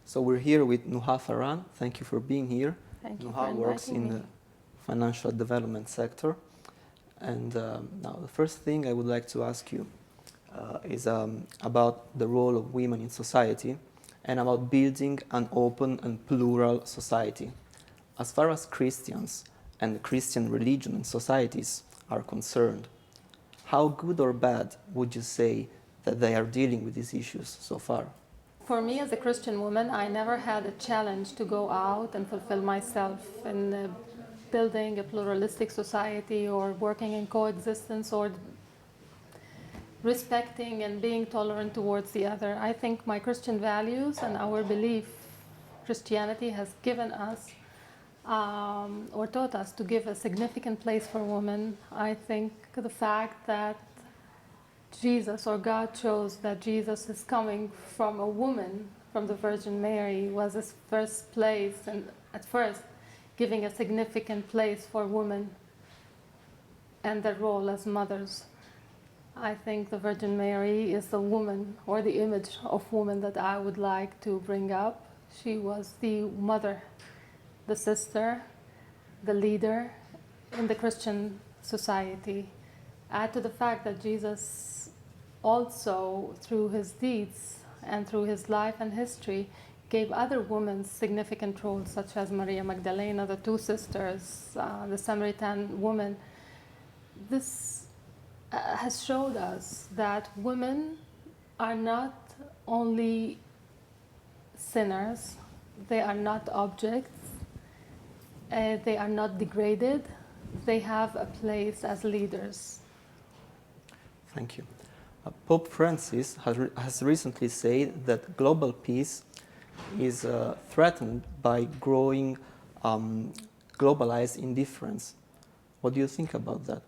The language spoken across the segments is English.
So we're here with Nuha Farran. Thank you for being here. Thank you Nuha for works in inviting me. the financial development sector. And now the first thing I would like to ask you is about the role of women in society and about building an open and plural society. As far as Christians and Christian religion and societies are concerned, how good or bad would you say that they are dealing with these issues so far? For me, as a Christian woman, I never had a challenge to go out and fulfill myself in building a pluralistic society or working in coexistence or respecting and being tolerant towards the other. I think my Christian values and our belief, Christianity has given us or taught us to give a significant place for women. I think the fact that Jesus or God chose that Jesus is coming from a woman, from the Virgin Mary, was his first place, and at first giving a significant place for women and their role as mothers. I think the Virgin Mary is the woman or the image of woman that I would like to bring up. She was the mother, the sister, the leader in the Christian society. Add to the fact that Jesus also, through his deeds and through his life and history, gave other women significant roles, such as Maria Magdalena, the two sisters, the Samaritan woman. This has showed us that women are not only sinners, they are not objects, they are not degraded, they have a place as leaders. Thank you. Pope Francis has recently said that global peace is threatened by growing globalized indifference. What do you think about that?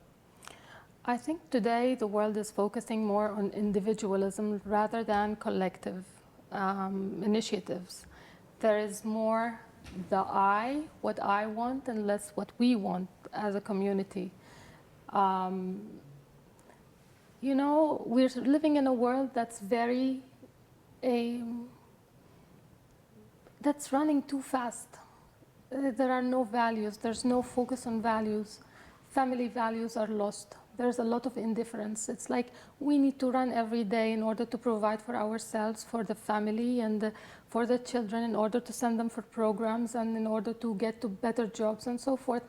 I think today the world is focusing more on individualism rather than collective initiatives. There is more the I, what I want, and less what we want as a community. You know, we're living in a world that's that's running too fast. There are no values, there's no focus on values. Family values are lost. There's a lot of indifference. It's like we need to run every day in order to provide for ourselves, for the family, and for the children, in order to send them for programs and in order to get to better jobs and so forth.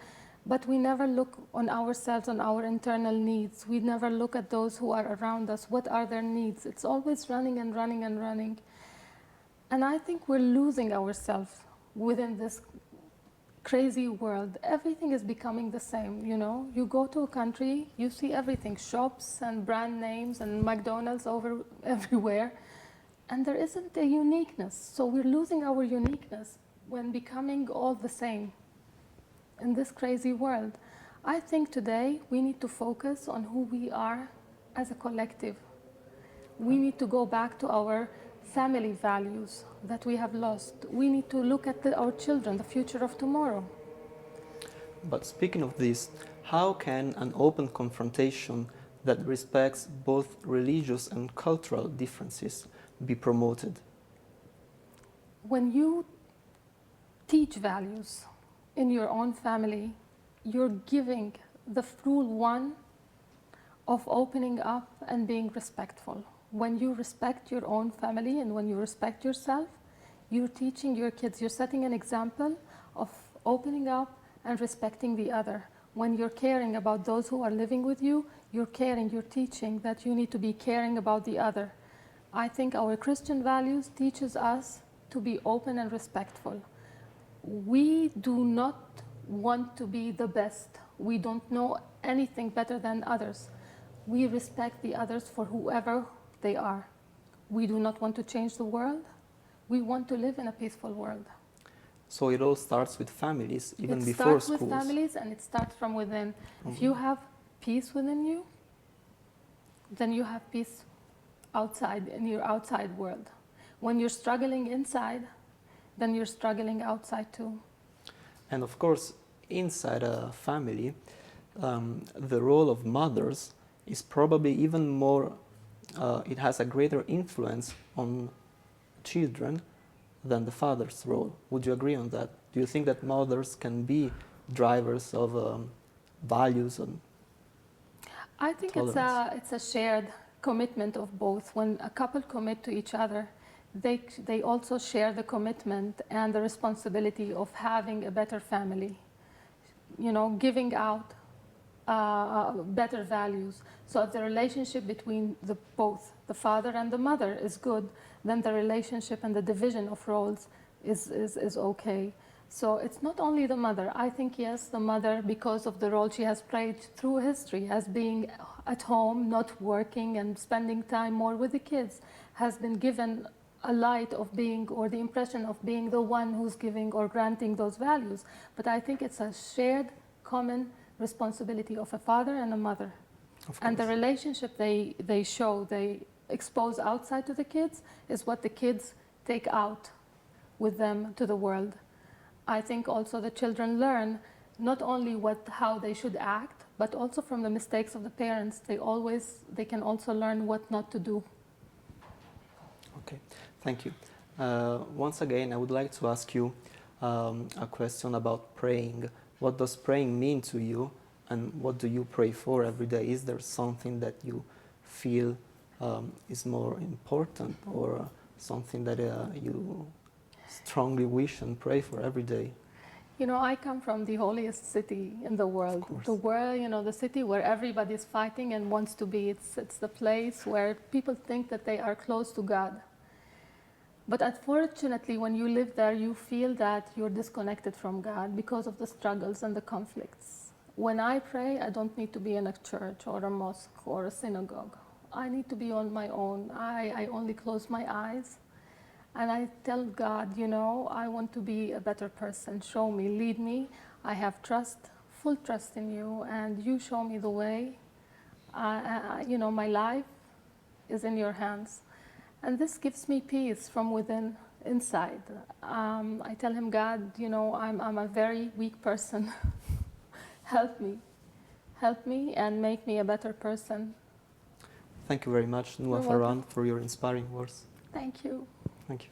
But we never look on ourselves, on our internal needs. We never look at those who are around us. What are their needs? It's always running and running and running. And I think we're losing ourselves within this crazy world. Everything is becoming the same, you know. You go to a country, you see everything, shops and brand names and McDonald's everywhere, and there isn't a uniqueness. So we're losing our uniqueness when becoming all the same in this crazy world. I think today we need to focus on who we are as a collective. We need to go back to our family values that we have lost. We need to look at our children, the future of tomorrow. But speaking of this, how can an open confrontation that respects both religious and cultural differences be promoted? When you teach values in your own family, you're giving the rule one of opening up and being respectful. When you respect your own family and when you respect yourself, you're teaching your kids, you're setting an example of opening up and respecting the other. When you're caring about those who are living with you, you're caring, you're teaching that you need to be caring about the other. I think our Christian values teaches us to be open and respectful. We do not want to be the best. We don't know anything better than others. We respect the others for whoever they are. We do not want to change the world. We want to live in a peaceful world. So it all starts with families, even before schools. It starts with families and it starts from within. Mm-hmm. If you have peace within you, then you have peace outside, in your outside world. When you're struggling inside, then you're struggling outside too. And of course, inside a family, the role of mothers is probably even more, it has a greater influence on children than the father's role. Would you agree on that? Do you think that mothers can be drivers of values and I think tolerance? it's a shared commitment of both. When a couple commit to each other, they also share the commitment and the responsibility of having a better family, you know, giving out better values. So if the relationship between the both, the father and the mother, is good, then the relationship and the division of roles is okay. So it's not only the mother. I think, yes, the mother, because of the role she has played through history as being at home, not working and spending time more with the kids, has been given a light of being, or the impression of being, the one who's giving or granting those values. But I think it's a shared, common responsibility of a father and a mother. And the relationship they show, they expose outside to the kids, is what the kids take out with them to the world. I think also the children learn not only how they should act, but also from the mistakes of the parents. They can also learn what not to do. Okay, thank you. Once again, I would like to ask you a question about praying. What does praying mean to you, and what do you pray for every day? Is there something that you feel is more important, or something that you strongly wish and pray for every day? You know, I come from the holiest city in the world. The world, you know, the city where everybody's fighting and wants to be. It's the place where people think that they are close to God. But unfortunately, when you live there, you feel that you're disconnected from God because of the struggles and the conflicts. When I pray, I don't need to be in a church or a mosque or a synagogue. I need to be on my own. I only close my eyes and I tell God, you know, I want to be a better person. Show me, lead me. I have trust, full trust in you, and you show me the way. You know, my life is in your hands. And this gives me peace from within, inside. I tell him, God, you know, I'm a very weak person. Help me and make me a better person. Thank you very much, Nuha Farran, for your inspiring words. Thank you. Thank you.